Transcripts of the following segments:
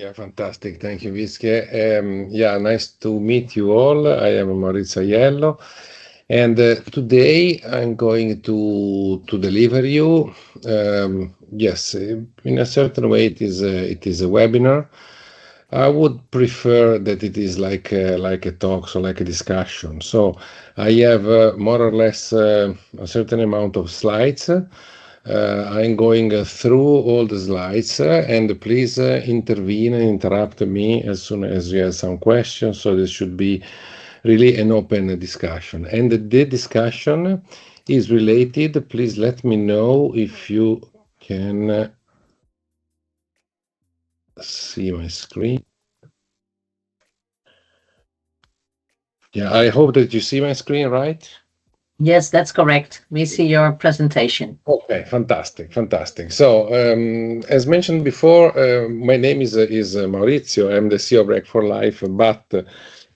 Yeah, fantastic. Thank you, Vische. Yeah, nice to meet you all. I am Maurizio, and today I'm going to deliver you. Yes, in a certain way, it is a webinar. I would prefer that it is like a talk, so like a discussion. So I have more or less a certain amount of slides. I'm going through all the slides, and please intervene and interrupt me as soon as you have some questions. So this should be really an open discussion. And the discussion is related. Please let me know if you can see my screen. Yeah, I hope that you see my screen, right? Yes, that's correct. We see your presentation. Okay, fantastic. So, as mentioned before, my name is Maurizio. I'm the CEO of Break for Life, but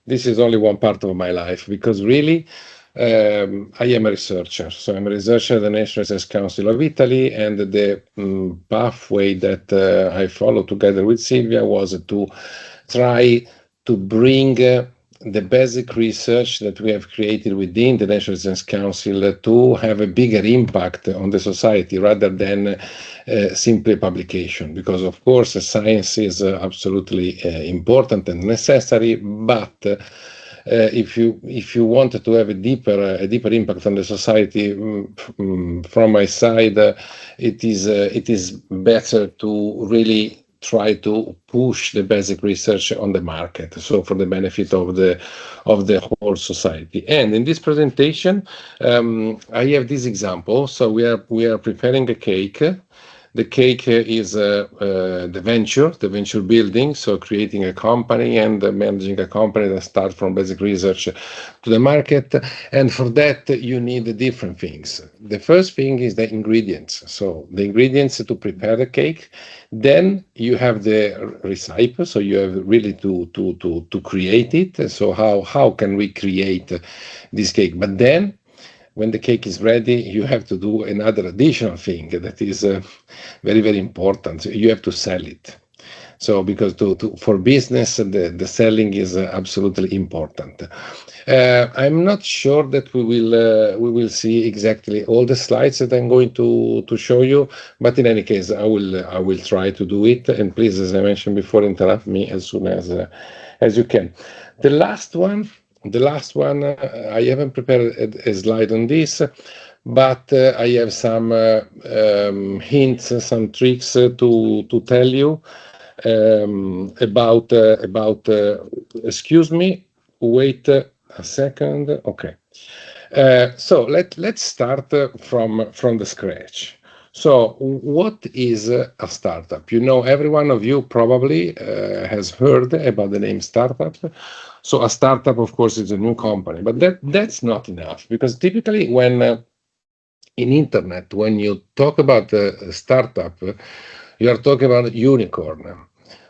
this is only one part of my life because really, I am a researcher. So I'm a researcher at the National Research Council of Italy, and the pathway that I followed together with Silvia was to try to bring the basic research that we have created within the National Science Council to have a bigger impact on the society rather than simply publication. Because of course science is absolutely important and necessary, but if you want to have a deeper impact on the society, from my side, it is better to really try to push the basic research on the market, so for the benefit of the whole society. And in this presentation, I have this example. So we are preparing a cake. The cake is the venture building, so creating a company and managing a company that starts from basic research to the market. And for that, you need different things. The first thing is the ingredients. So the ingredients to prepare the cake. Then you have the recipe, so you have really to create it. So how can we create this cake? But then, when the cake is ready, you have to do another additional thing that is very, very important. You have to sell it. So because for business, the selling is absolutely important. I'm not sure that we will see exactly all the slides that I'm going to show you, but in any case, I will try to do it. And please, as I mentioned before, interrupt me as soon as you can. The last one, I haven't prepared a slide on this, but I have some hints, some tricks to tell you about. Excuse me, wait a second. Okay, so let's start from the scratch. So what is a startup? Every one of you probably has heard about the name startup. So a startup, of course, is a new company, but that's not enough, because typically when in internet, when you talk about a startup, you are talking about unicorn.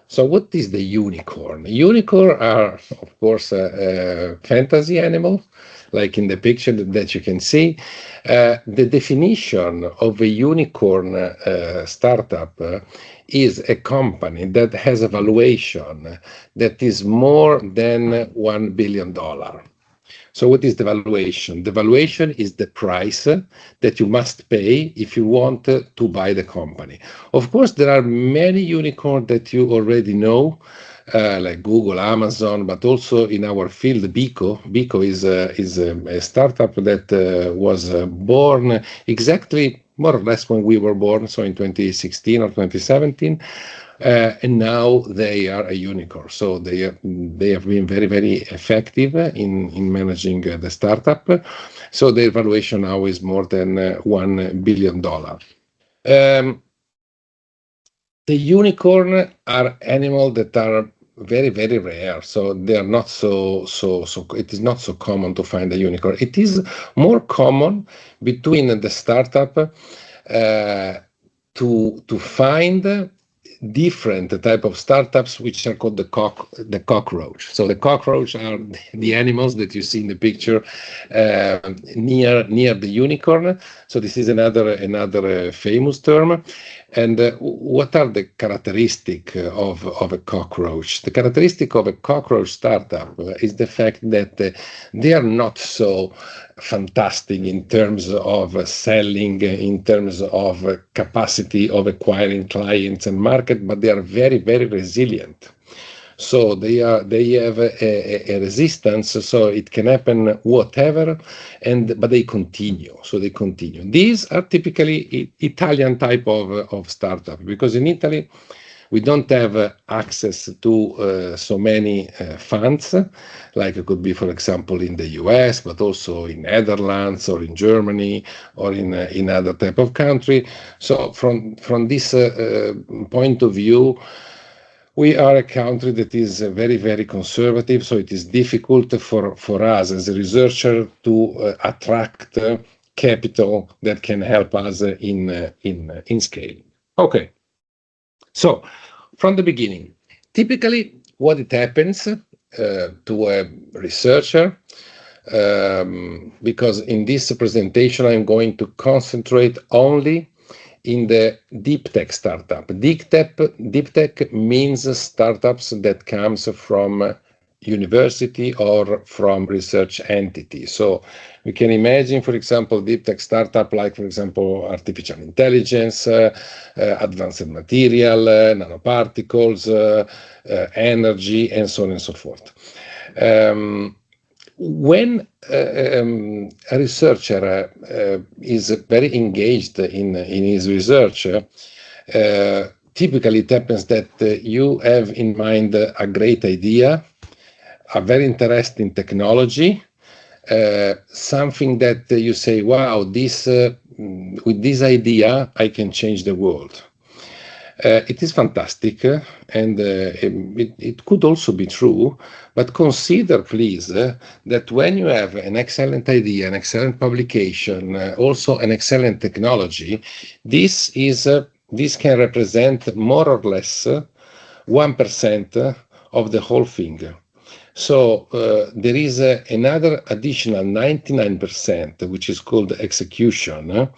So what is the unicorn? Unicorn are, of course, a fantasy animal, like in the picture that you can see. The definition of a unicorn startup is a company that has a valuation that is more than $1 billion. So what is the valuation? The valuation is the price that you must pay if you want to buy the company. Of course, there are many unicorns that you already know, like Google, Amazon, but also in our field, Bico. Bico is a startup that was born exactly more or less when we were born, so in 2016 or 2017. And now they are a unicorn. So they have been very, very effective in managing the startup. So their valuation now is more than $1 billion. The unicorn are animals that are very, very rare. So they are not so it is not so common to find a unicorn. It is more common between the startup to find different type of startups, which are called the cockroach. So the cockroach are the animals that you see in the picture near the unicorn. So this is another famous term. And what are the characteristics of a cockroach? The characteristic of a cockroach startup is the fact that they are not so fantastic in terms of selling, in terms of capacity of acquiring clients and market, but they are very, very resilient. So they have a resistance, so it can happen whatever, but they continue. So they continue. These are typically Italian type of startup, because in Italy we don't have access to so many funds, like it could be, for example, in the US, but also in Netherlands or in Germany or in other type of country. So from this point of view, we are a country that is very, very conservative, so it is difficult for us as a researcher to attract capital that can help us in scaling. Okay, so from the beginning, typically what it happens to a researcher, because in this presentation I'm going to concentrate only in the deep tech startup. Deep tech means startups that comes from university or from research entity. So we can imagine, for example, deep tech startup like, for example, artificial intelligence, advanced material, nanoparticles, energy, and so on and so forth. When a researcher is very engaged in his research, typically it happens that you have in mind a great idea, a very interesting technology, something that you say, wow, with this idea I can change the world. It is fantastic, and it could also be true, but consider, please, that when you have an excellent idea, an excellent publication, also an excellent technology, this can represent more or less 1% of the whole thing. So there is another additional 99%, which is called execution.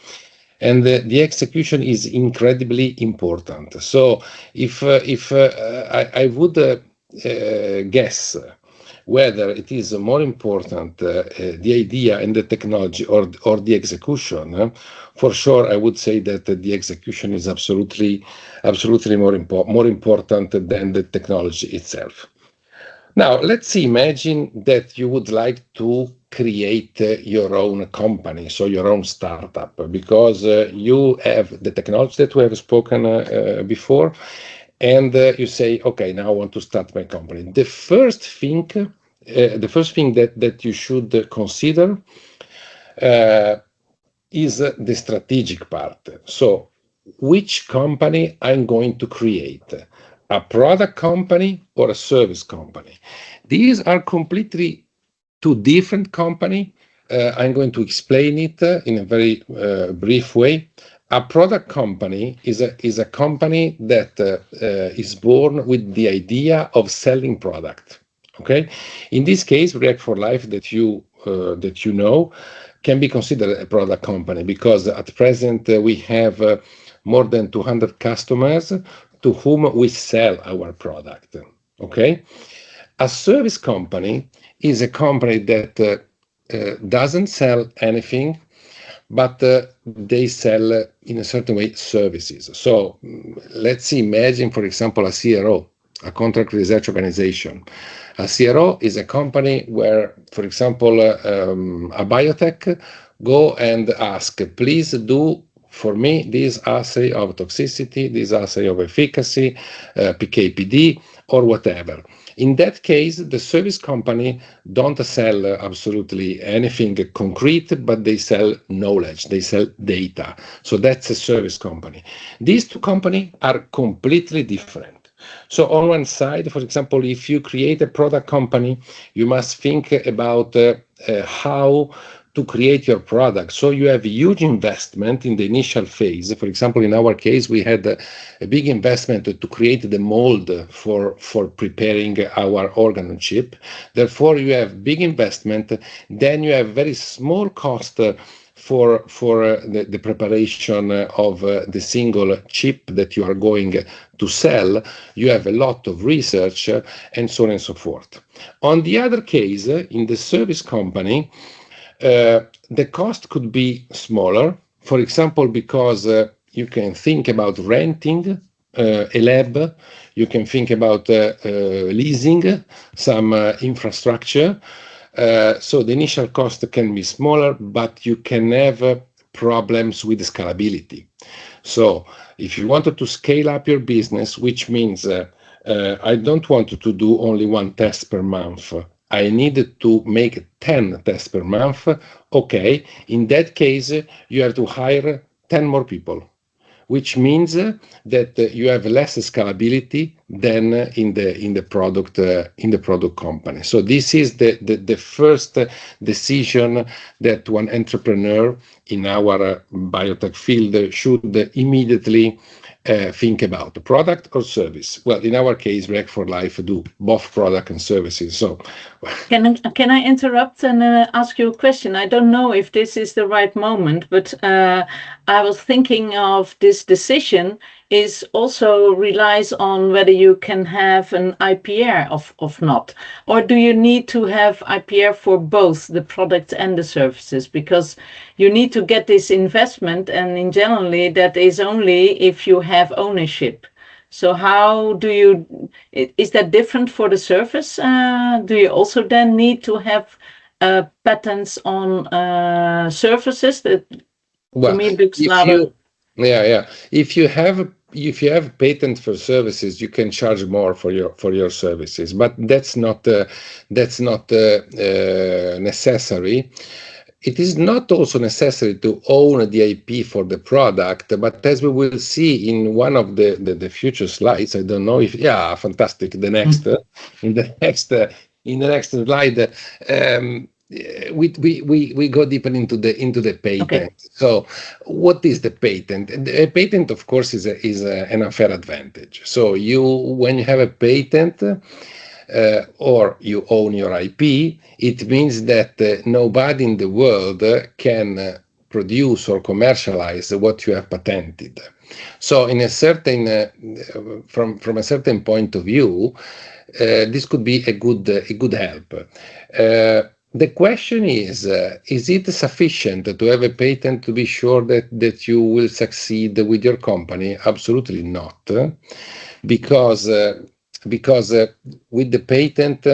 And the execution is incredibly important. So if I would guess whether it is more important the idea and the technology or the execution, for sure I would say that the execution is absolutely more important than the technology itself. Now, let's imagine that you would like to create your own company, so your own startup, because you have the technology that we have spoken before, and you say, okay, now I want to start my company. The first thing that you should consider is the strategic part. So, which company I'm going to create? A product company or a service company? These are completely two different companies. I'm going to explain it in a very brief way. A product company is a company that is born with the idea of selling product. Okay, in this case, React for Life that you know can be considered a product company, because at present we have more than 200 customers to whom we sell our product. Okay, a service company is a company that doesn't sell anything, but they sell in a certain way services. So let's imagine, for example, a CRO, a contract research organization. A CRO is a company where, for example, a biotech go and ask, please do for me this assay of toxicity, this assay of efficacy, PK/PD, or whatever. In that case, the service company don't sell absolutely anything concrete, but they sell knowledge, they sell data. So that's a service company. These two companies are completely different. So on one side, for example, if you create a product company, you must think about how to create your product. So you have a huge investment in the initial phase. For example, in our case, we had a big investment to create the mold for preparing our organ on chip. Therefore, you have big investment. Then you have very small cost for the preparation of the single chip that you are going to sell, you have a lot of research and so on and so forth. On the other case, in the service company, the cost could be smaller, for example, because you can think about renting a lab, you can think about leasing some infrastructure. So the initial cost can be smaller, but you can have problems with scalability. So if you wanted to scale up your business, which means I don't want to do only one test per month, I needed to make 10 tests per month. Okay, in that case, you have to hire 10 more people, which means that you have less scalability than in the product company. So this is the first decision that one entrepreneur in our biotech field should immediately think about: product or service. Well, in our case, Rec for Life do both product and services. So can I interrupt and ask you a question? I don't know if this is the right moment, but I was thinking of this decision is also relies on whether you can have an IPR of not, or do you need to have IPR for both the products and the services? Because you need to get this investment, and in generally that is only if you have ownership. So how do you, is that different for the service? Do you also then need to have patents on services? That to me looks rather... If you have patent for services, you can charge more for your services, but that's not necessary. It is not also necessary to own the IP for the product, but as we will see in one of the future slides, I don't know if fantastic. In the next slide. We go deeper into the patent. Okay. So what is the patent? A patent, of course, is an unfair advantage. So when you have a patent or you own your IP, it means that nobody in the world can produce or commercialize what you have patented. So in a certain from a certain point of view, this could be a good help. The question is it sufficient to have a patent to be sure that you will succeed with your company? Absolutely not, because with the patent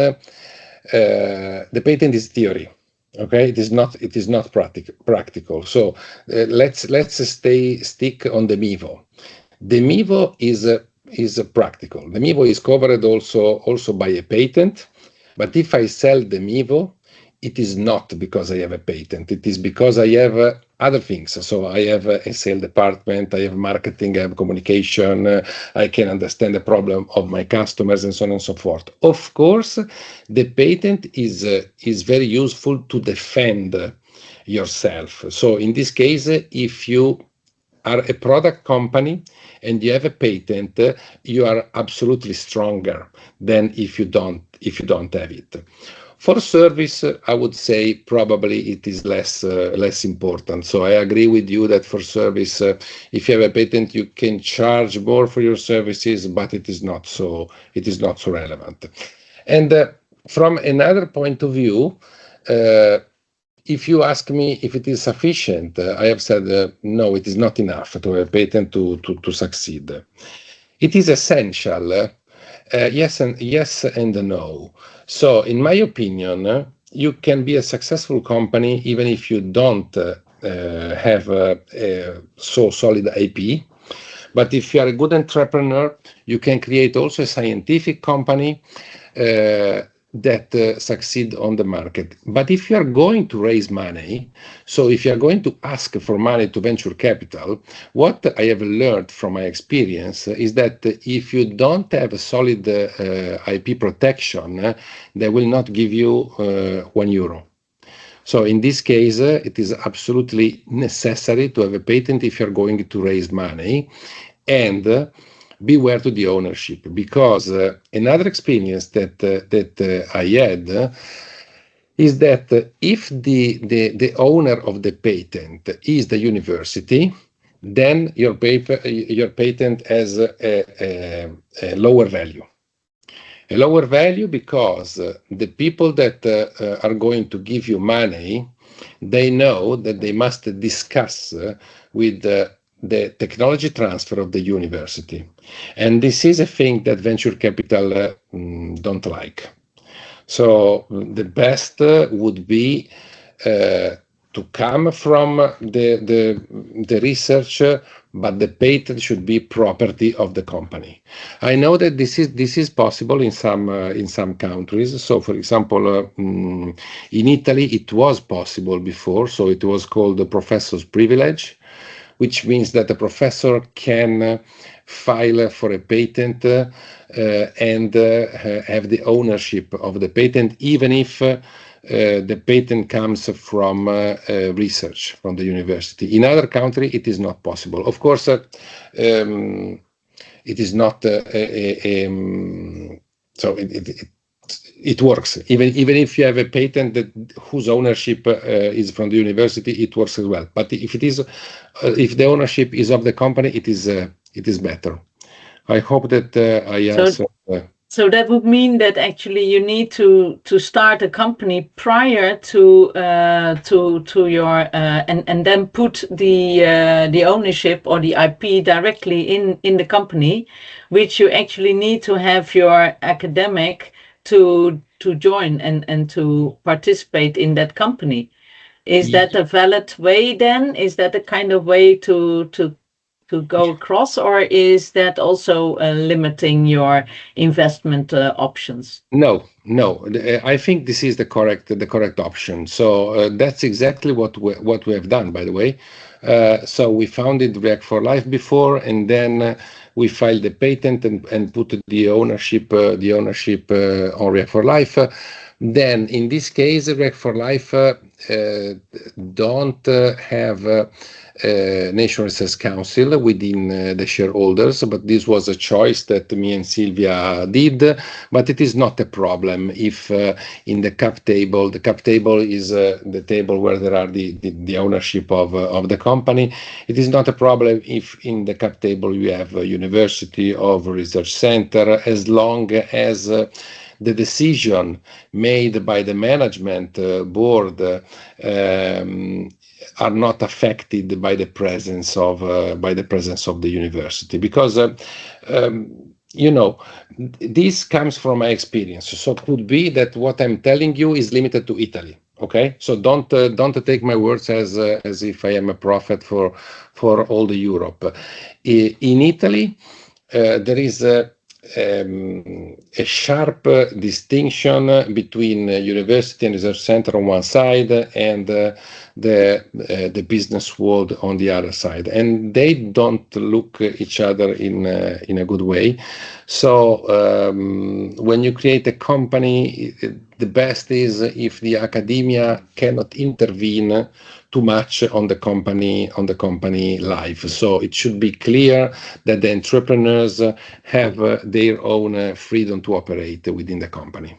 is theory. Okay, it is not practical. So let's stick on the MIVO. The MIVO is practical. The MIVO is covered also by a patent, but if I sell the MIVO, it is not because I have a patent. It is because I have other things. So I have a sales department, I have marketing, I have communication, I can understand the problem of my customers, and so on and so forth. Of course, the patent is very useful to defend yourself. So in this case, if you are a product company and you have a patent, you are absolutely stronger than if you don't have it. For service, I would say probably it is less important. So I agree with you that for service, if you have a patent, you can charge more for your services, but it is not so relevant. And from another point of view, if you ask me if it is sufficient, I have said no, it is not enough to have a patent to succeed. It is essential. Yes and no. So, in my opinion, you can be a successful company even if you don't have a so solid IP. But if you are a good entrepreneur, you can create also a scientific company that succeed on the market. But if you are going to raise money, so if you are going to ask for money to venture capital, what I have learned from my experience is that if you don't have a solid IP protection, they will not give you €1. So in this case, it is absolutely necessary to have a patent if you're going to raise money, and beware to the ownership, because another experience that I had, is that if the owner of the patent is the university, then your patent has a lower value. A lower value because the people that are going to give you money, they know that they must discuss with the technology transfer of the university. And this is a thing that venture capital don't like. So the best would be to come from the research, but the patent should be property of the company. I know that this is possible in some countries. So, for example, in Italy, it was possible before. So it was called the professor's privilege, which means that the professor can file for a patent and have the ownership of the patent, even if the patent comes from research from the university. In other countries, it is not possible. Of course, it is not so it works. Even if you have a patent whose ownership is from the university, it works as well. But if if the ownership is of the company, it is better. I hope that I answered. So that would mean that actually you need to start a company prior to your and then put the ownership or the IP directly in the company, which you actually need to have your academic to join and to participate in that company. Is that a valid way then? Is that a kind of way to go across, or is that also limiting your investment options? No. I think this is the correct option. So that's exactly what we have done, by the way. So we founded React for Life before, and then we filed the patent and put the ownership on React for Life. Then, in this case, React for Life don't have National Research Council within the shareholders, but this was a choice that me and Silvia did. But it is not a problem if in the cap table is the table where there are the ownership of the company. It is not a problem if in the cap table you have a university or research center, as long as the decision made by the management board are not affected by the presence of the university, because this comes from my experience. So it could be that what I'm telling you is limited to Italy. Okay, so don't take my words as if I am a prophet for all the Europe. In Italy, there is a sharp distinction between university and research center on one side and the business world on the other side, and they don't look each other in a good way. So when you create a company, the best is if the academia cannot intervene too much on the company life. So it should be clear that the entrepreneurs have their own freedom to operate within the company.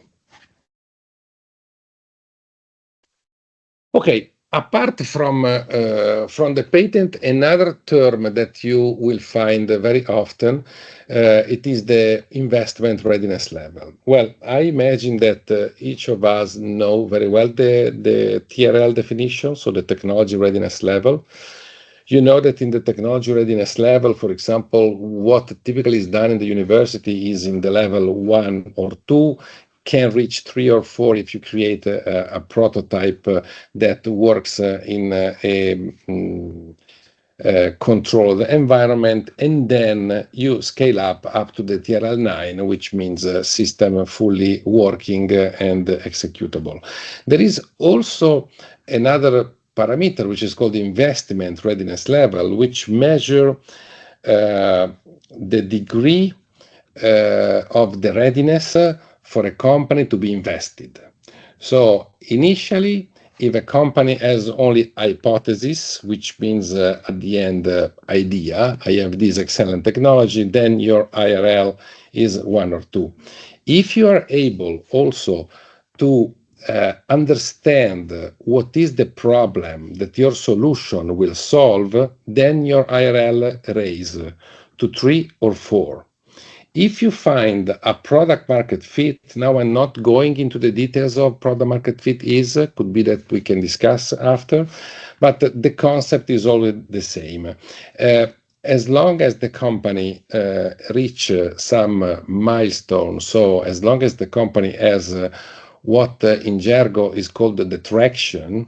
Okay. Apart from the patent, another term that you will find very often, it is the investment readiness level. Well, I imagine that each of us know very well the TRL definition, so the technology readiness level. You know that in the technology readiness level, for example, what typically is done in the university is in the level 1 or 2, can reach 3 or 4 if you create a prototype that works in a controlled environment, and then you scale up to the TRL 9, which means a system fully working and executable. There is also another parameter which is called the investment readiness level, which measure the degree of the readiness for a company to be invested. So initially, if a company has only hypothesis, which means at the end idea, I have this excellent technology, then your IRL is 1 or 2. If you are able also to understand what is the problem that your solution will solve, then your IRL raise to 3 or 4. If you find a product market fit, now I'm not going into the details of product market fit could be that we can discuss after, but the concept is always the same. As long as the company reach some milestone, so as long as the company has what in jargon is called the traction,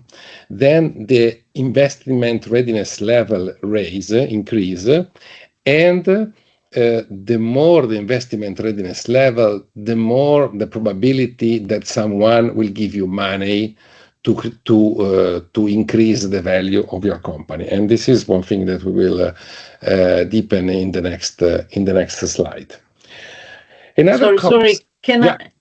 then the investment readiness level increase, and the more the investment readiness level, the more the probability that someone will give you money to increase the value of your company. And this is one thing that we will deepen in the next slide. Sorry, can I?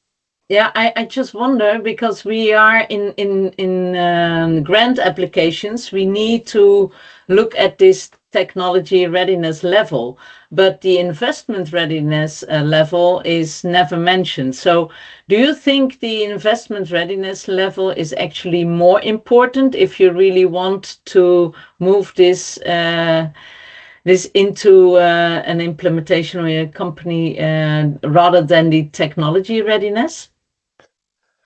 Yeah, I just wonder, because we are in grant applications, we need to look at this technology readiness level, but the investment readiness level is never mentioned. So do you think the investment readiness level is actually more important if you really want to move this into an implementation or a company rather than the technology readiness?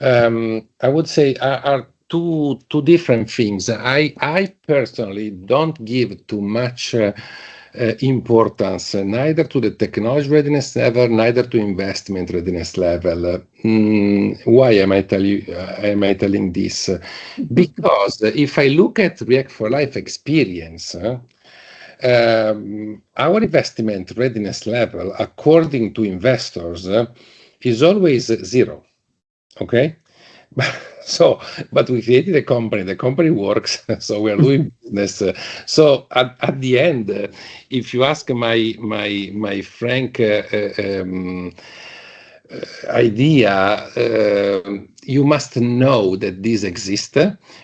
I would say are two different things. I personally don't give too much importance neither to the technology readiness level, neither to investment readiness level. Why am I telling this? Because if I look at React for Life experience, our investment readiness level, according to investors, is always 0. Okay, but we created a company. The company works, so we are doing business. So at the end, if you ask my frank idea, you must know that this exists.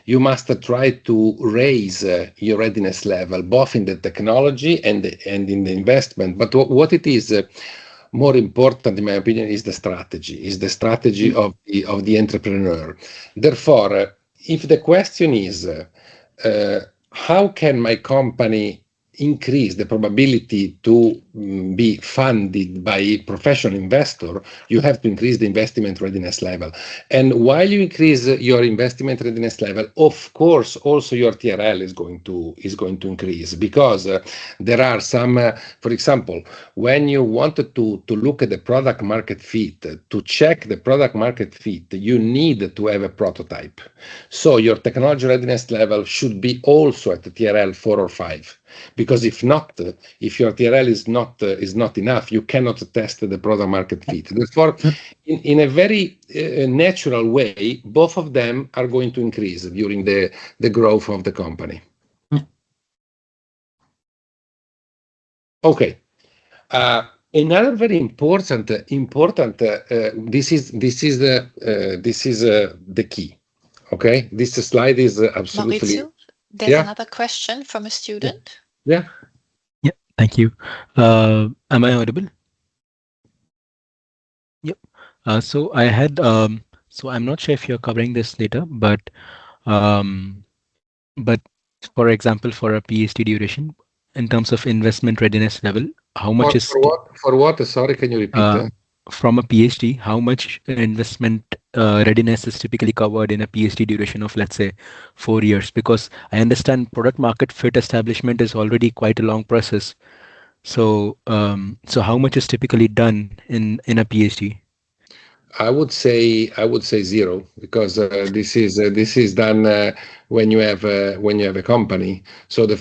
You must try to raise your readiness level, both in the technology and in the investment. But what it is more important, in my opinion, is the strategy of the entrepreneur. Therefore, if the question is how can my company increase the probability to be funded by a professional investor, you have to increase the investment readiness level. And while you increase your investment readiness level, of course, also your TRL is going to increase, because there are some, for example, when you wanted to look at the product market fit, to check the product market fit, you need to have a prototype. So your technology readiness level should be also at the TRL 4 or 5. Because if not, if your TRL is not enough, you cannot test the product market fit. Therefore, in a very natural way, both of them are going to increase during the growth of the company. Okay. Another very important. This is the key. Okay, this slide is absolutely. Maurizio, there's another question from a student. Yeah. Thank you. Am I audible? Yep. So I had. So I'm not sure if you're covering this later, but for example, for a PhD duration, in terms of investment readiness level, how much is for what? Sorry, can you repeat that? From a PhD, how much investment readiness is typically covered in a PhD duration of, let's say, 4 years? Because I understand product market fit establishment is already quite a long process. So, so how much is typically done in a PhD? I would say 0, because this is done when you have a company. So the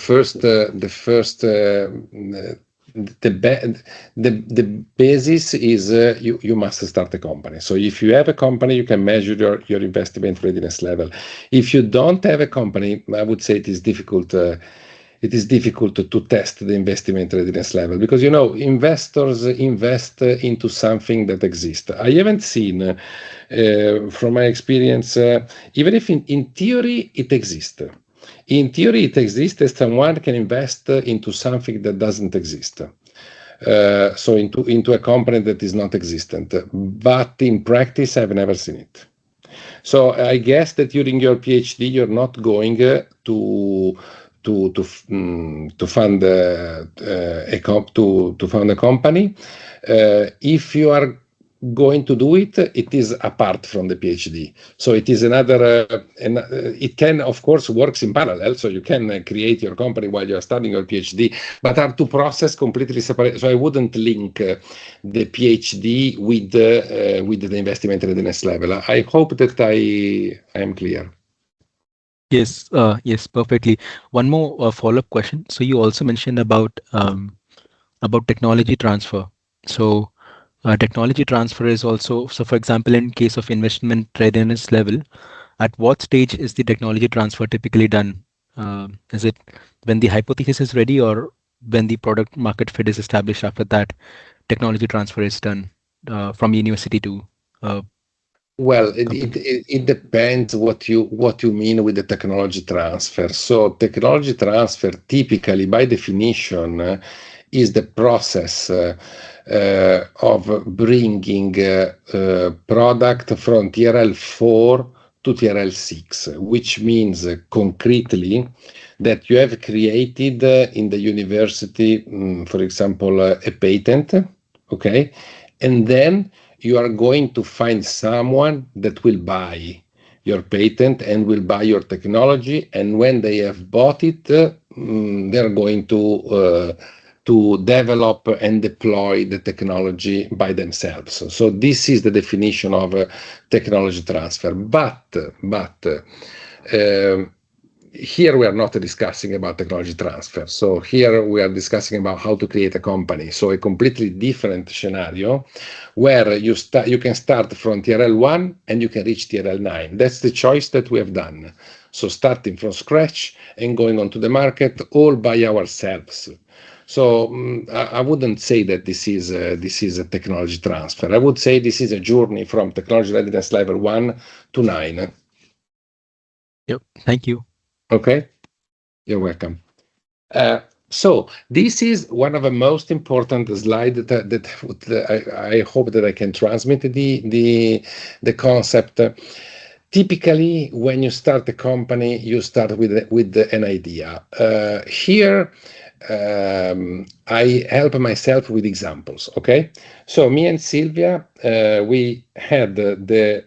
basis is you must start a company. So if you have a company, you can measure your investment readiness level. If you don't have a company, I would say it is difficult. It is difficult to test the investment readiness level, because investors invest into something that exists. I haven't seen, from my experience, even if in theory it exists. In theory, it exists as someone can invest into something that doesn't exist. So into a company that is not existent. But in practice, I've never seen it. So I guess that during your PhD, you're not going to fund to fund a company. If you are going to do it, it is apart from the PhD. So it is another, it can, of course, works in parallel. So you can create your company while you're studying your PhD, but are two processes completely separate. So I wouldn't link the PhD with the investment readiness level. I hope that I am clear. Yes, yes, perfectly. One more follow-up question. So you also mentioned about technology transfer. So technology transfer is also, so for example, in case of investment readiness level, at what stage is the technology transfer typically done? Is it when the hypothesis is ready, or when the product market fit is established? After that, technology transfer is done from university to Well, company. it depends what you mean with the technology transfer. So technology transfer typically, by definition, is the process of bringing product from TRL 4 to TRL 6, which means concretely that you have created in the university, for example, a patent, okay, and then you are going to find someone that will buy your patent and will buy your technology, and when they have bought it, they're going to develop and deploy the technology by themselves. So this is the definition of technology transfer. But here we are not discussing about technology transfer. So here we are discussing about how to create a company. So a completely different scenario where you can start from TRL 1 and you can reach TRL 9. That's the choice that we have done. So starting from scratch and going onto the market all by ourselves. So I wouldn't say that this is a technology transfer. I would say this is a journey from technology readiness level 1 to 9. Yep. Thank you. Okay, you're welcome. So this is one of the most important slides that I hope that I can transmit the concept. Typically, when you start a company, you start with an idea. Here, I help myself with examples. Okay, so me and Silvia, we had the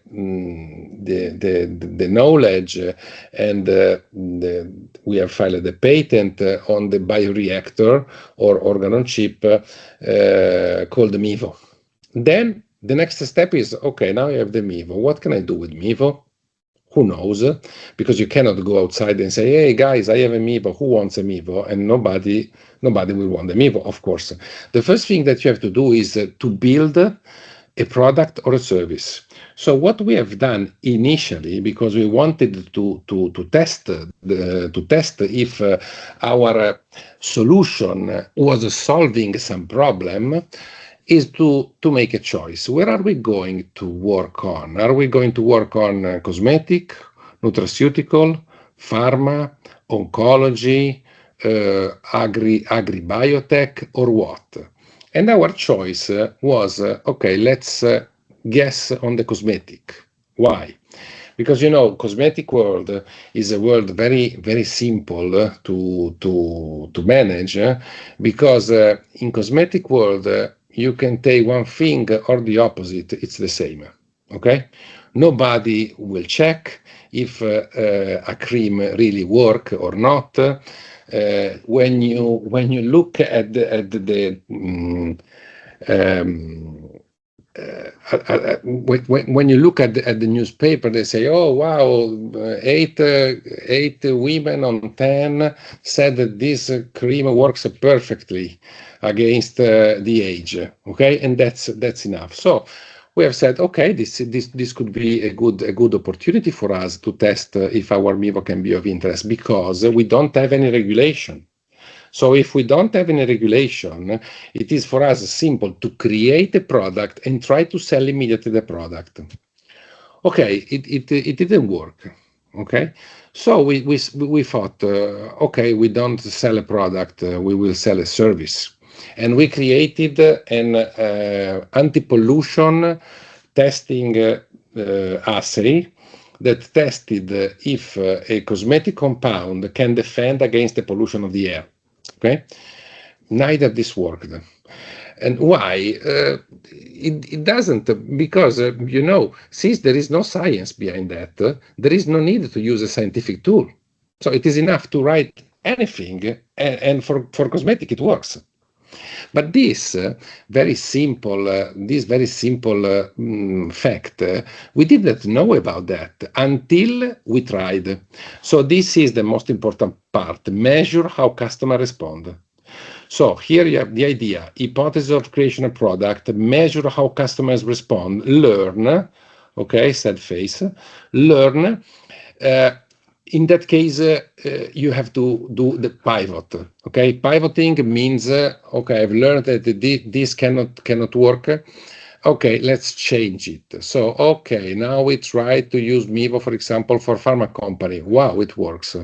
knowledge, and we have filed a patent on the bioreactor or organ on chip called MIVO. Then the next step is, okay, now I have the MIVO. What can I do with MIVO? Who knows? Because you cannot go outside and say, hey guys, I have a MIVO, who wants a MIVO? And nobody will want a MIVO, of course. The first thing that you have to do is to build a product or a service. So what we have done initially, because we wanted to test if our solution was solving some problem, is to make a choice. Where are we going to work on? Are we going to work on cosmetic, nutraceutical, pharma, oncology, agri-biotech, or what? And our choice was, okay, let's guess on the cosmetic. Why? Because cosmetic world is a world very, very simple to manage, because in cosmetic world you can take one thing or the opposite, it's the same. Okay, nobody will check if a cream really work or not. When you look at when you look at the newspaper, they say, "Oh wow, eight women on 10 said that this cream works perfectly against the age." Okay, and that's enough. So we have said, okay, this could be a good opportunity for us to test if our MIVO can be of interest, because we don't have any regulation. So if we don't have any regulation, it is for us simple to create a product and try to sell immediately the product. Okay, it didn't work. Okay, so we thought, okay, we don't sell a product, we will sell a service, and we created an anti-pollution testing assay that tested if a cosmetic compound can defend against the pollution of the air. Okay, neither this worked. And why? It doesn't, because, since there is no science behind that, there is no need to use a scientific tool. So it is enough to write anything, and for cosmetic it works. But this very simple fact, we didn't know about that until we tried. So this is the most important part: measure how customers respond. So here you have the idea: hypothesis of creation of product, measure how customers respond, learn. Okay, sad face. Learn. In that case, you have to do the pivot. Okay, pivoting means okay, I've learned that this cannot work. Okay, let's change it. So, okay, now we try to use Mevo, for example, for pharma company. Wow, it works.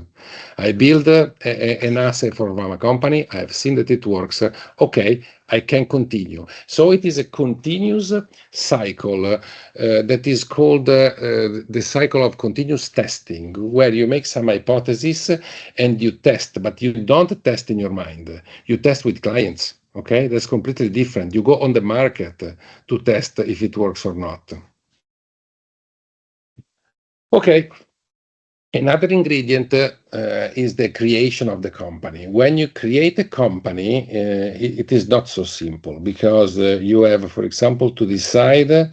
I build an assay for pharma company. I have seen that it works. Okay, I can continue. So it is a continuous cycle that is called the cycle of continuous testing, where you make some hypothesis and you test, but you don't test in your mind. You test with clients. Okay, that's completely different. You go on the market to test if it works or not. Okay, another ingredient is the creation of the company. When you create a company, it is not so simple, because you have, for example, to decide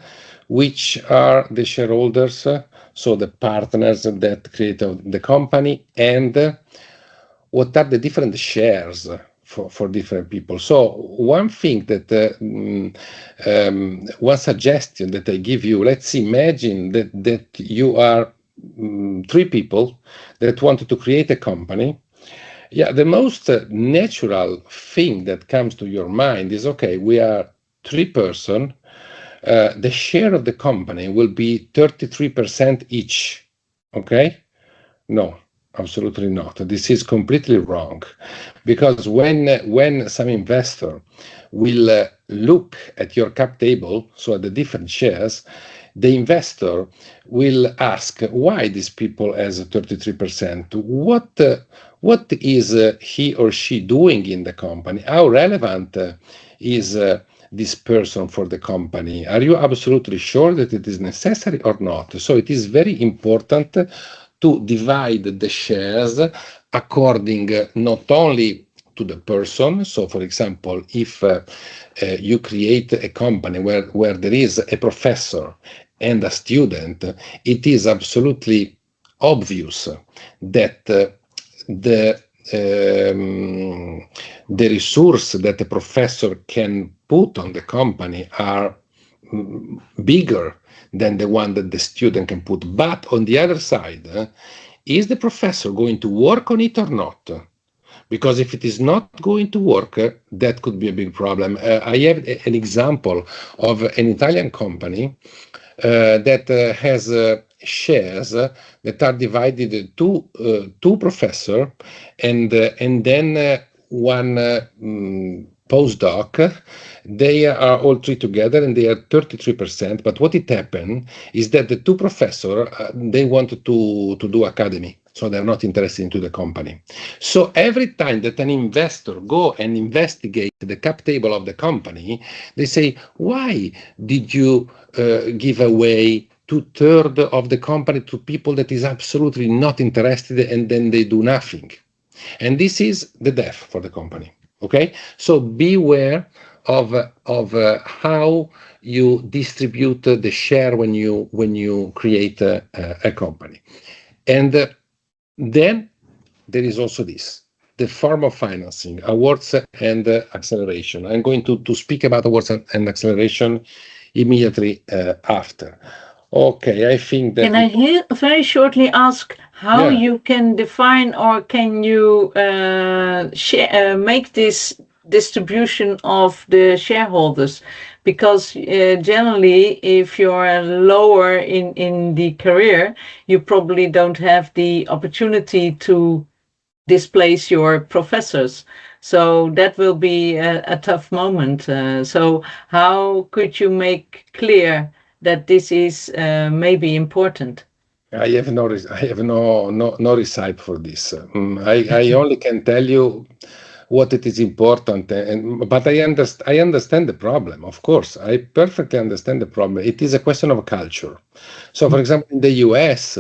which are the shareholders, so the partners that create the company, and what are the different shares for different people. So one thing that, one suggestion that I give you, let's imagine that you are 3 people that wanted to create a company. Yeah, the most natural thing that comes to your mind is, okay, we are 3 persons. The share of the company will be 33% each. Okay? No. Absolutely not. This is completely wrong, because when some investor will look at your cap table, so at the different shares, the investor will ask why these people has 33%. What is he or she doing in the company? How relevant is this person for the company? Are you absolutely sure that it is necessary or not? So it is very important to divide the shares according not only to the person. So, for example, if you create a company where there is a professor and a student, it is absolutely obvious that the resource that the professor can put on the company are bigger than the one that the student can put. But on the other side, is the professor going to work on it or not? Because if it is not going to work, that could be a big problem. I have an example of an Italian company that has shares that are divided to 2 professors and then 1 postdoc. They are all 3 together and they are 33%. But what it happened is that the 2 professors, they wanted to do academy. So they're not interested into the company. So every time that an investor go and investigate the cap table of the company, they say, why did you give away 2/3 of the company to people that is absolutely not interested, and then they do nothing? And this is the death for the company. Okay, so beware of how you distribute the share when you create a company. And then there is also this, the form of financing, awards and acceleration. I'm going to speak about awards and acceleration immediately after. Okay, I think that... Can I very shortly ask how you can define, or can you make this distribution of the shareholders? Because generally, if you're lower in the career, you probably don't have the opportunity to displace your professors. So that will be a tough moment. So how could you make clear that this is maybe important? I have no recipe for this. I only can tell you what it is important, but I understand the problem. Of course, I perfectly understand the problem. It is a question of culture. So, for example, in the US,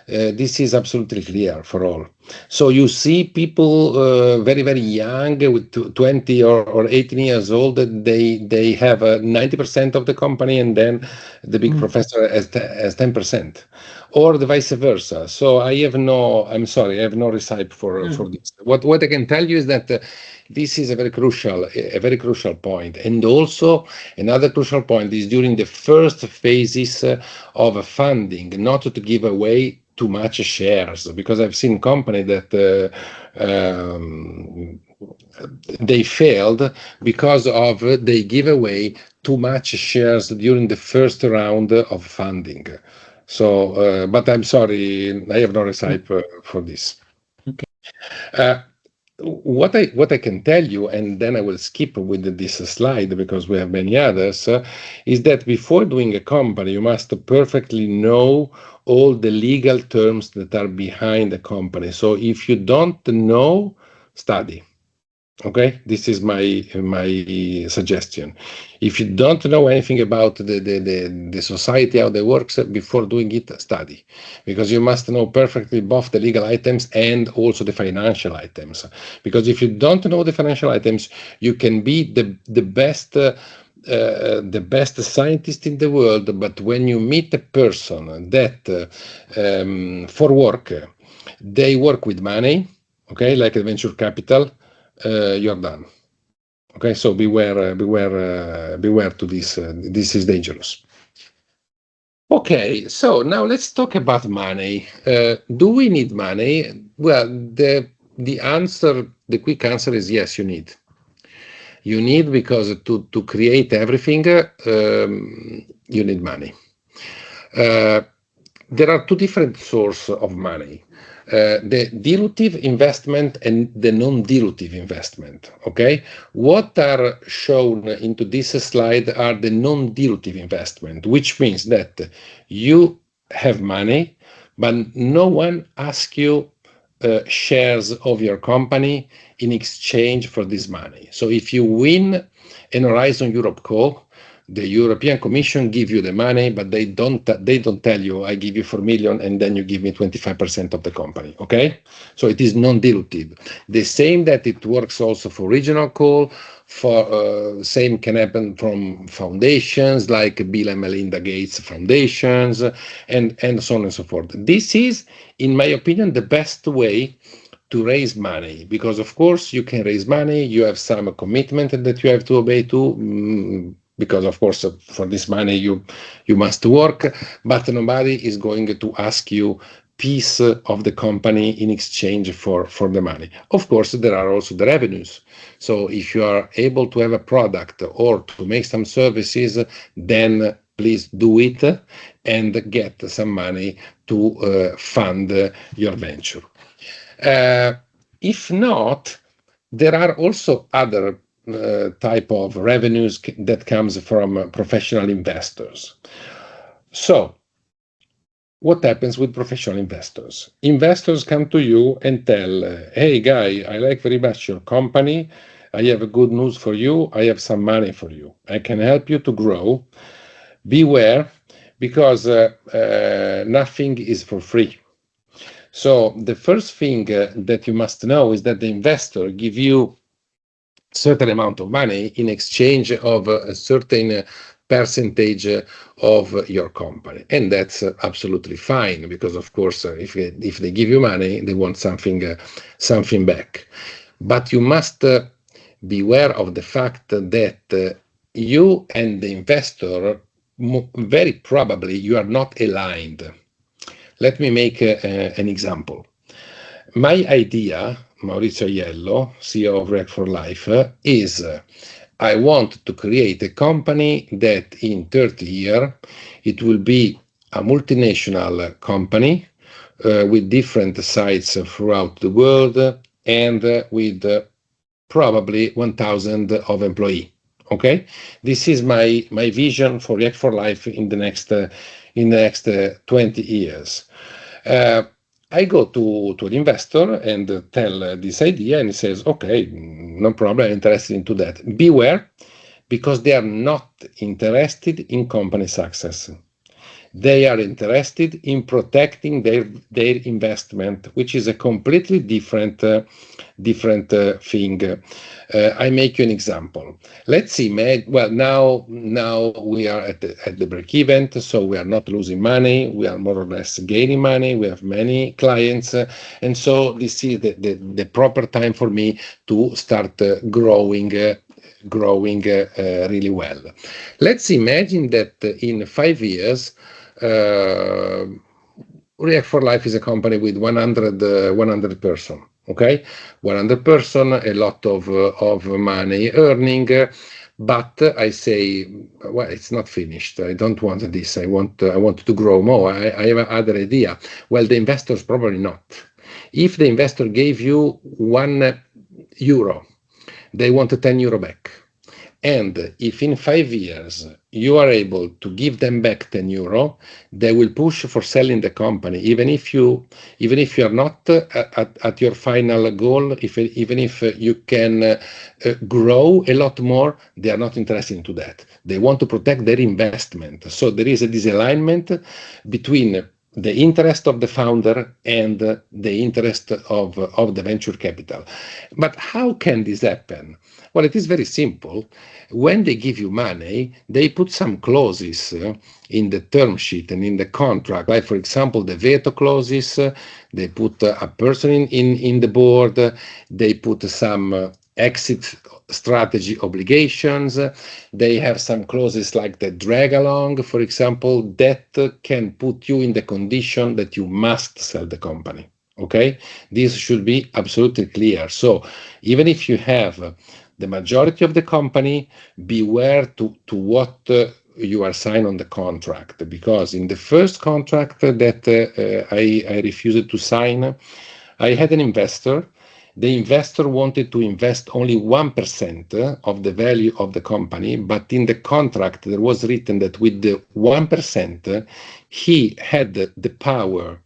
this is absolutely clear for all. So you see people very, very young, with 20 or 18 years old, they have 90% of the company, and then the big professor has 10%, or the vice versa. So I'm sorry, I have no recipe for this. What I can tell you is that this is a very crucial point. And also another crucial point is during the first phases of funding, not to give away too much shares, because I've seen companies that they failed because of they give away too much shares during the first round of funding. So, but I'm sorry, I have no recipe for this. Okay. What I can tell you, and then I will skip with this slide because we have many others, is that before doing a company, you must perfectly know all the legal terms that are behind the company. So if you don't know, study. Okay, this is my suggestion. If you don't know anything about the society, how they works, before doing it, study, because you must know perfectly both the legal items and also the financial items. Because if you don't know the financial items, you can be the best scientist in the world, but when you meet a person that for work, they work with money, okay, like a venture capital, you're done. Okay, so beware to this. This is dangerous. Okay, so now let's talk about money. Do we need money? Well, the quick answer is yes, you need. You need, because to create everything, you need money. There are two different sources of money. The dilutive investment and the non-dilutive investment. Okay, what are shown into this slide are the non-dilutive investment, which means that you have money, but no one asks you shares of your company in exchange for this money. So if you win an Horizon Europe call, the European Commission give you the money, but they don't tell you, I give you 4 million and then you give me 25% of the company. Okay, so it is non-dilutive. The same that it works also for regional call. For same can happen from foundations like Bill and Melinda Gates foundations, and so on and so forth. This is, in my opinion, the best way to raise money, because of course you can raise money, you have some commitment that you have to obey to, because of course for this money you must work, but nobody is going to ask you piece of the company in exchange for the money. Of course, there are also the revenues. So if you are able to have a product or to make some services, then please do it and get some money to fund your venture. If not, there are also other type of revenues that comes from professional investors. So what happens with professional investors? Investors come to you and tell, hey guy, I like very much your company. I have good news for you. I have some money for you. I can help you to grow. Beware, because nothing is for free. So the first thing that you must know is that the investor give you certain amount of money in exchange of a certain percentage of your company, and that's absolutely fine, because of course if they give you money, they want something back. But you must beware of the fact that you and the investor, very probably you are not aligned. Let me make an example. My idea, Mauricio Aiello, CEO of React for Life, is I want to create a company that in 30 years, it will be a multinational company with different sites throughout the world and with probably 1,000 of employees. Okay, this is my vision for React for Life in the next 20 years. I go to an investor and tell this idea, and he says, okay, no problem, I'm interested into that. Beware, because they are not interested in company success. They are interested in protecting their investment, which is a completely different thing. I make you an example. Let's see. Well, now we are at the break even, so we are not losing money. We are more or less gaining money. We have many clients, and so this is the proper time for me to start growing really well. Let's imagine that in 5 years. React for Life is a company with 100 person. Okay, 100 person, a lot of money earning, but I say, well, it's not finished. I don't want this. I want to grow more. I have another idea. Well, the investors probably not. If the investor gave you €1, they want €10 back. And if in 5 years you are able to give them back €10, they will push for selling the company, even if you are not at your final goal. Even if you can grow a lot more, they are not interested into that. They want to protect their investment. So there is a disalignment between the interest of the founder and the interest of the venture capital. But how can this happen? Well, it is very simple. When they give you money, they put some clauses in the term sheet and in the contract. Like, for example, the veto clauses, they put a person in the board, they put some exit strategy obligations. They have some clauses like the drag along, for example, that can put you in the condition that you must sell the company. Okay, this should be absolutely clear. So even if you have the majority of the company, beware to what you are signed on the contract, because in the first contract that I refused to sign, I had an investor. The investor wanted to invest only 1% of the value of the company, but in the contract there was written that with the 1%, he had the power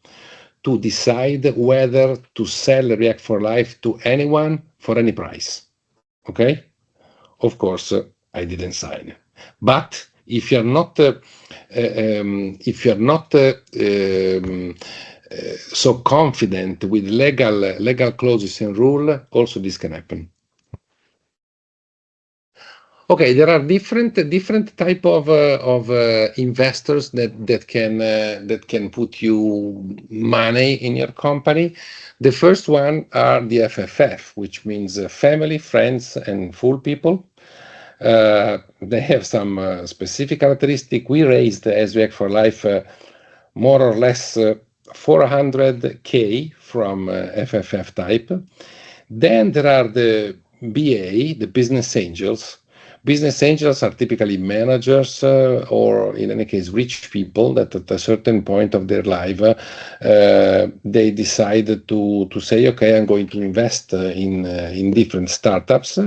to decide whether to sell React for Life to anyone for any price. Okay? Of course, I didn't sign. But if you're not so confident with legal clauses and rule, also this can happen. Okay, there are different type of investors that can put you money in your company. The first one are the FFF, which means family, friends, and full people. They have some specific characteristic. We raised as React for Life more or less 400K from FFF type. Then there are the BA, the business angels. Business angels are typically managers or in any case rich people that at a certain point of their life they decide to say, okay, I'm going to invest in different startups,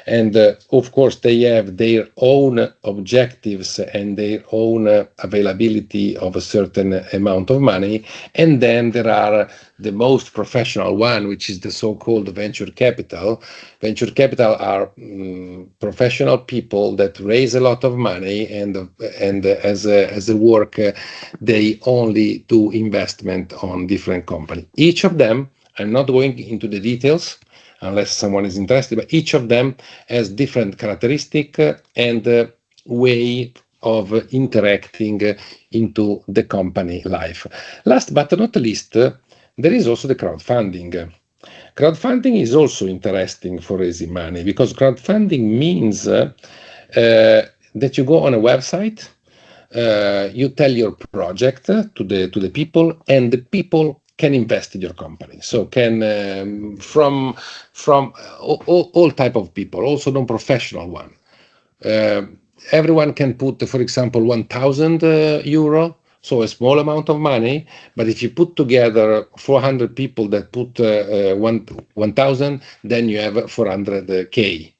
and of course they have their own objectives and their own availability of a certain amount of money. And then there are the most professional one, which is the so-called venture capital. Venture capital are professional people that raise a lot of money, and as a work, they only do investment on different companies. Each of them, I'm not going into the details unless someone is interested, but each of them has different characteristic and way of interacting into the company life. Last but not least, there is also the crowdfunding. Crowdfunding is also interesting for raising money, because crowdfunding means that you go on a website, you tell your project to the people, and the people can invest in your company. So can from all type of people, also non-professional one. Everyone can put, for example, €1,000. So a small amount of money, but if you put together 400 people that put 1,000, then you have 400K.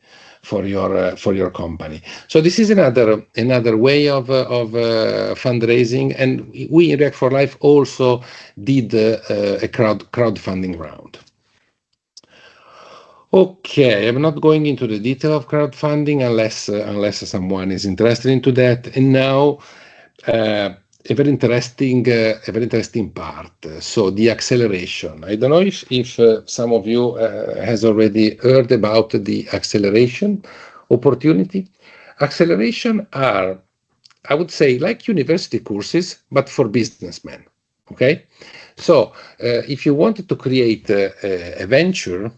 for your company. So this is another way of fundraising, and we in React for Life also did a crowdfunding round. Okay, I'm not going into the detail of crowdfunding unless someone is interested into that. And now a very interesting part. So the acceleration. I don't know if some of you has already heard about the acceleration opportunity. Acceleration are, I would say, like university courses, but for businessmen. Okay, so if you wanted to create a venture,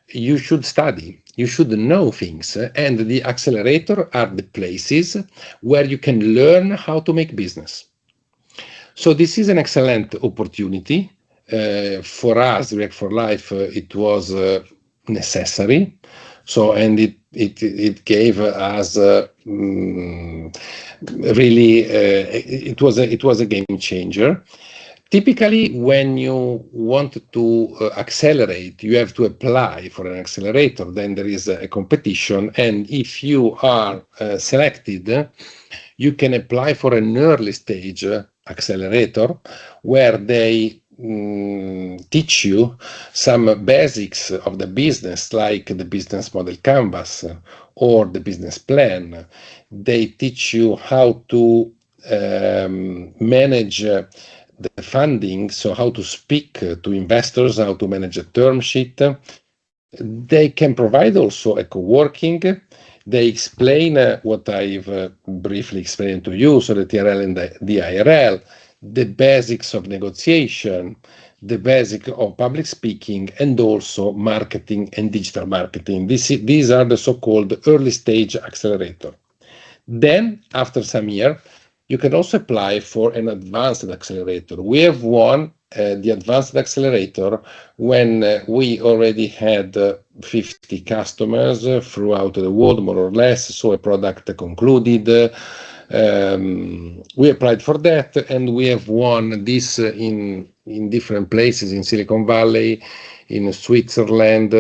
you should study, you should know things, and the accelerator are the places where you can learn how to make business. So this is an excellent opportunity. For us, React for Life, it was necessary. So, and it gave us really, it was a game changer. Typically, when you want to accelerate, you have to apply for an accelerator. Then there is a competition, and if you are selected, you can apply for an early stage accelerator where they teach you some basics of the business, like the business model canvas or the business plan. They teach you how to manage the funding, so how to speak to investors, how to manage a term sheet. They can provide also a co-working. They explain what I've briefly explained to you, so the TRL and the IRL, the basics of negotiation, the basic of public speaking, and also marketing and digital marketing. These are the so-called early stage accelerator. Then, after some year, you can also apply for an advanced accelerator. We have won the advanced accelerator when we already had 50 customers throughout the world, more or less, so a product concluded. We applied for that, and we have won this in different places, in Silicon Valley, in Switzerland,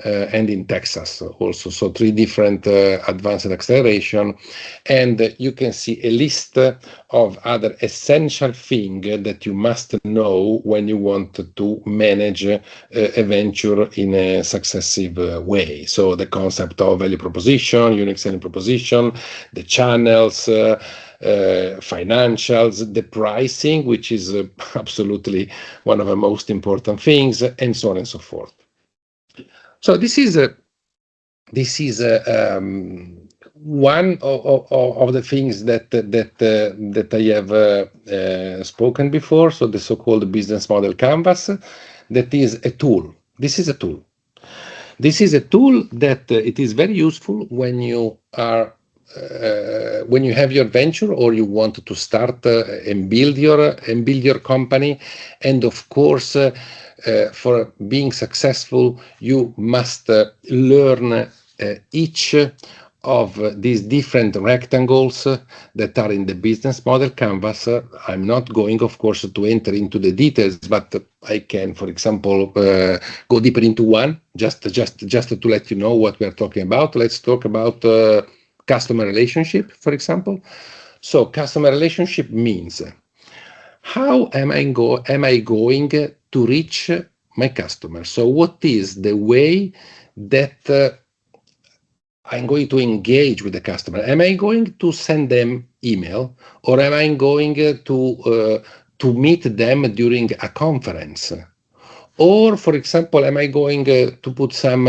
and in Texas also. So 3 different advanced acceleration, and you can see a list of other essential things that you must know when you want to manage a venture in a successive way. So the concept of value proposition, unique selling proposition, the channels, financials, the pricing, which is absolutely one of the most important things, and so on and so forth. So this is one of the things that I have spoken before. So the so-called business model canvas, that is a tool. This is a tool. This is a tool that it is very useful when you are when you have your venture or you want to start and build your company, and of course. For being successful, you must learn each of these different rectangles that are in the business model canvas. I'm not going, of course, to enter into the details, but I can, for example, go deeper into one, just to let you know what we are talking about. Let's talk about customer relationship, for example. So customer relationship means, how am I going to reach my customer? So what is the way that I'm going to engage with the customer? Am I going to send them email, or am I going to meet them during a conference? Or, for example, am I going to put some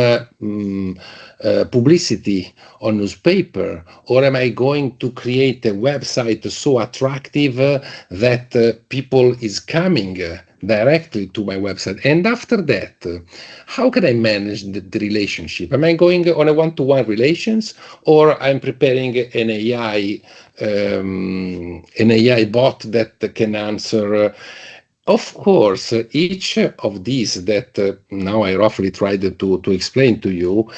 publicity on newspaper? Or am I going to create a website so attractive that people is coming directly to my website? And after that, how can I manage the relationship? Am I going on a one-to-one relations, or I'm preparing an AI bot that can answer? Of course, each of these that now I roughly tried to explain to you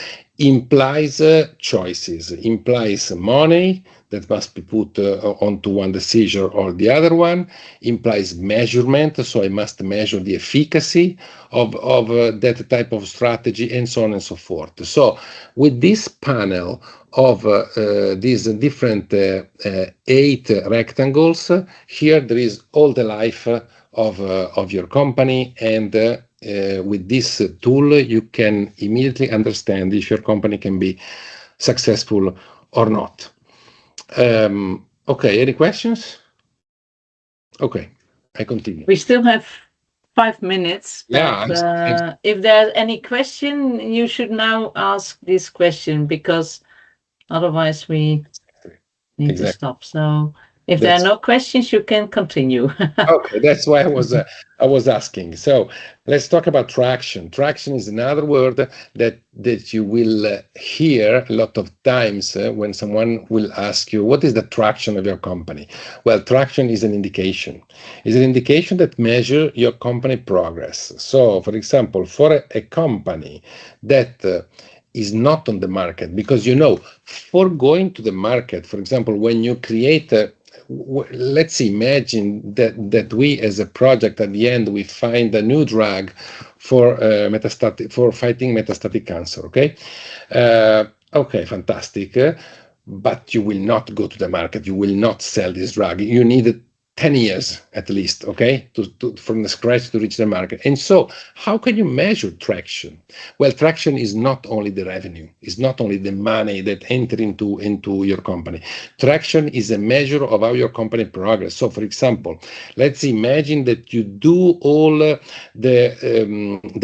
implies choices, implies money that must be put onto one decision or the other one, implies measurement, so I must measure the efficacy of that type of strategy, and so on and so forth. So with this panel of these different 8 rectangles, here there is all the life of your company, and with this tool you can immediately understand if your company can be successful or not. Okay, any questions? Okay, I continue. We still have 5 minutes, but Yeah, if there's any question, you should now ask this question, because otherwise we need to stop. So if there are no questions, you can continue. Okay, that's why I was asking. So let's talk about traction. Traction is another word that you will hear a lot of times when someone will ask you, what is the traction of your company? Well, traction is an indication. It's an indication that measures your company progress. So, for example, for a company that is not on the market, because for going to the market, for example, when you create let's imagine that we as a project at the end we find a new drug for fighting metastatic cancer. Okay, fantastic, but you will not go to the market, you will not sell this drug. You need 10 years at least, to from the scratch to reach the market. And so how can you measure traction? Well, traction is not only the revenue, it's not only the money that enter into your company. Traction is a measure of how your company progress. So for example, let's imagine that you do all the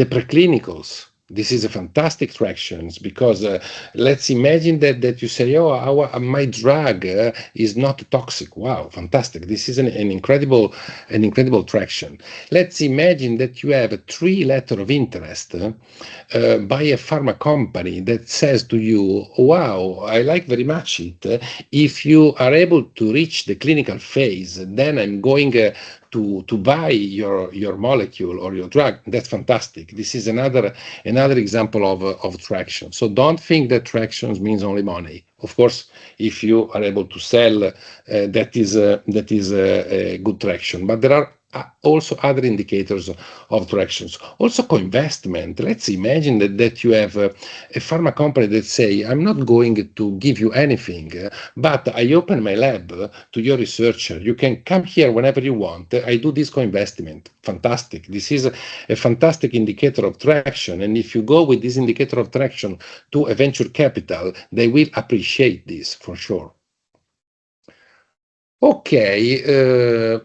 preclinicals. This is a fantastic traction, because let's imagine that you say, my drug is not toxic. Wow, fantastic! This is an incredible traction. Let's imagine that you have a 3 letter of interest by a pharma company that says to you, wow, I like very much it. If you are able to reach the clinical phase, then I'm going to buy your molecule or your drug. That's fantastic. This is another example of traction. So don't think that traction means only money. Of course, if you are able to sell, that is a good traction. But there are also other indicators of tractions. Also co-investment. Let's imagine that you have a pharma company that say, I'm not going to give you anything, but I open my lab to your researcher. You can come here whenever you want. I do this co-investment. Fantastic. This is a fantastic indicator of traction. And if you go with this indicator of traction to a venture capital, they will appreciate this for sure. Okay.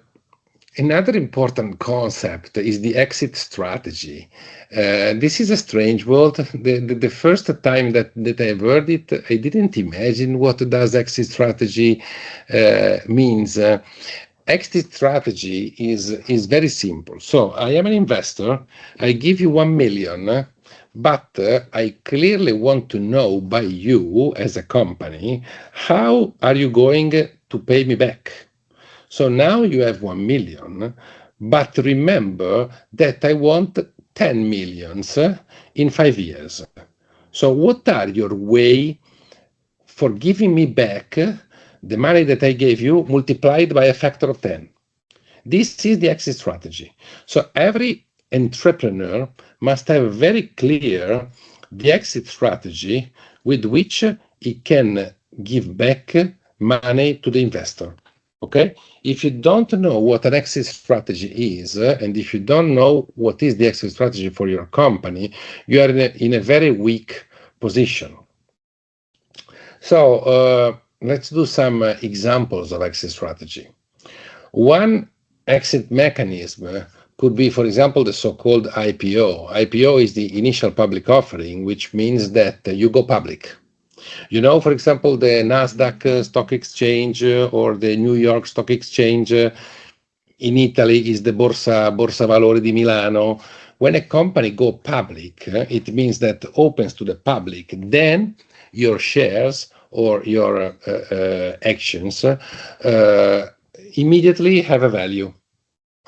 Another important concept is the exit strategy. This is a strange word. The first time that I've heard it, I didn't imagine what does exit strategy means. Exit strategy is very simple. So I am an investor. I give you 1 million, but I clearly want to know by you as a company, how are you going to pay me back? So now you have 1 million, but remember that I want 10 millions in 5 years. So what are your way for giving me back the money that I gave you multiplied by a factor of 10? This is the exit strategy. So every entrepreneur must have very clear the exit strategy with which he can give back money to the investor. Okay, if you don't know what an exit strategy is, and if you don't know what is the exit strategy for your company, you are in a very weak position. So let's do some examples of exit strategy. One exit mechanism could be, for example, the so-called IPO. IPO is the initial public offering, which means that you go public. For example, the Nasdaq stock exchange or the New York stock exchange in Italy is the Borsa Valori di Milano. When a company go public, it means that opens to the public, then your shares or your actions immediately have a value.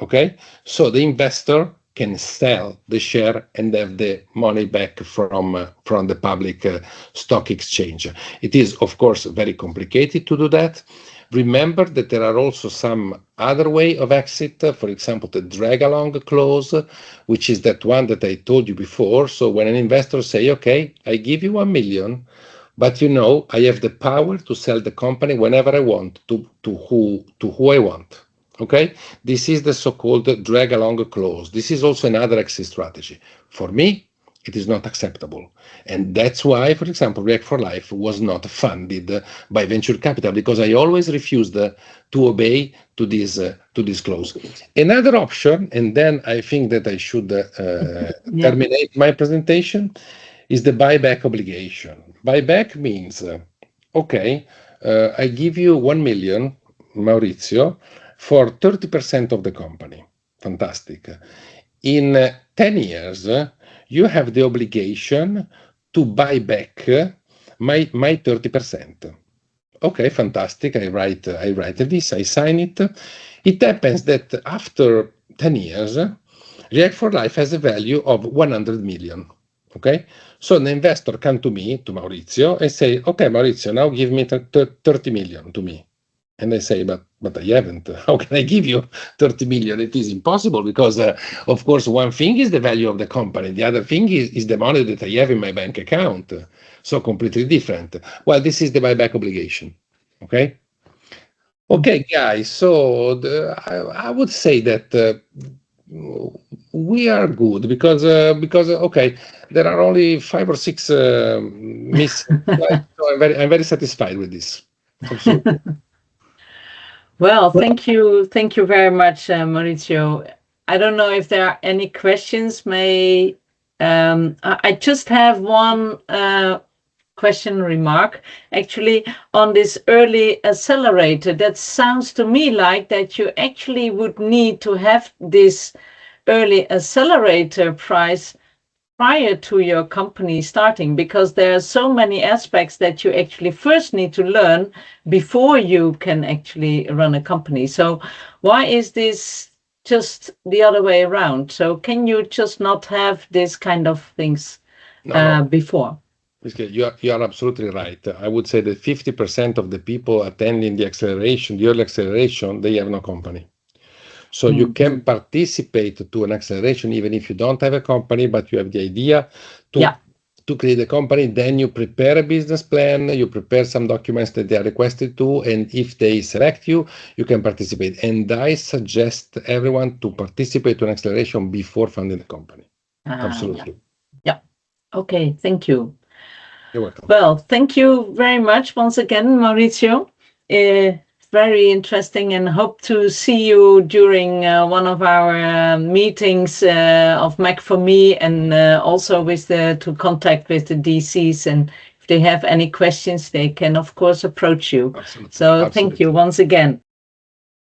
Okay, so the investor can sell the share and have the money back from the public stock exchange. It is, of course, very complicated to do that. Remember that there are also some other way of exit, for example, the drag-along clause, which is that one that I told you before. So when an investor say, okay, I give you 1 million, but I have the power to sell the company whenever I want to who I want. Okay, this is the so-called drag-along clause. This is also another exit strategy. For me, it is not acceptable, and that's why, for example, React for Life was not funded by venture capital, because I always refused to obey to this clause. Another option, and then I think that I should terminate my presentation, is the buyback obligation. Buyback means, I give you 1 million, Maurizio, for 30% of the company. Fantastic. In 10 years, you have the obligation to buy back my 30%. Okay, fantastic. I write this, I sign it. It happens that after 10 years, React for Life has a value of 100 million. Okay, so the investor come to me, to Maurizio, and say, okay, Maurizio, now give me 30 million to me. And I say, but I haven't. How can I give you 30 million? It is impossible, because, of course, one thing is the value of the company. The other thing is the money that I have in my bank account. So completely different. Well, this is the buyback obligation. Okay? Okay, guys. So I would say that we are good because okay, there are only 5 or 6 missing. So I'm very satisfied with this. Absolutely. Well, thank you very much, Mauricio. I don't know if there are any questions. I just have one question remark, actually, on this early accelerator. That sounds to me like that you actually would need to have this early accelerator price prior to your company starting, because there are so many aspects that you actually first need to learn before you can actually run a company. So why is this just the other way around? So can you just not have this kind of things before? You are absolutely right. I would say that 50% of the people attending the early acceleration, they have no company. So you can participate to an acceleration even if you don't have a company, but you have the idea to create a company. Then you prepare a business plan, you prepare some documents that they are requested to, and if they select you, you can participate. And I suggest everyone to participate to an acceleration before funding the company. Absolutely. Yeah. Okay, thank you. You're welcome. Well, thank you very much once again, Mauricio. Very interesting, and hope to see you during one of our meetings of Mac for Me, and also to contact with the DCs, and if they have any questions, they can of course approach you. Absolutely. So thank you once again.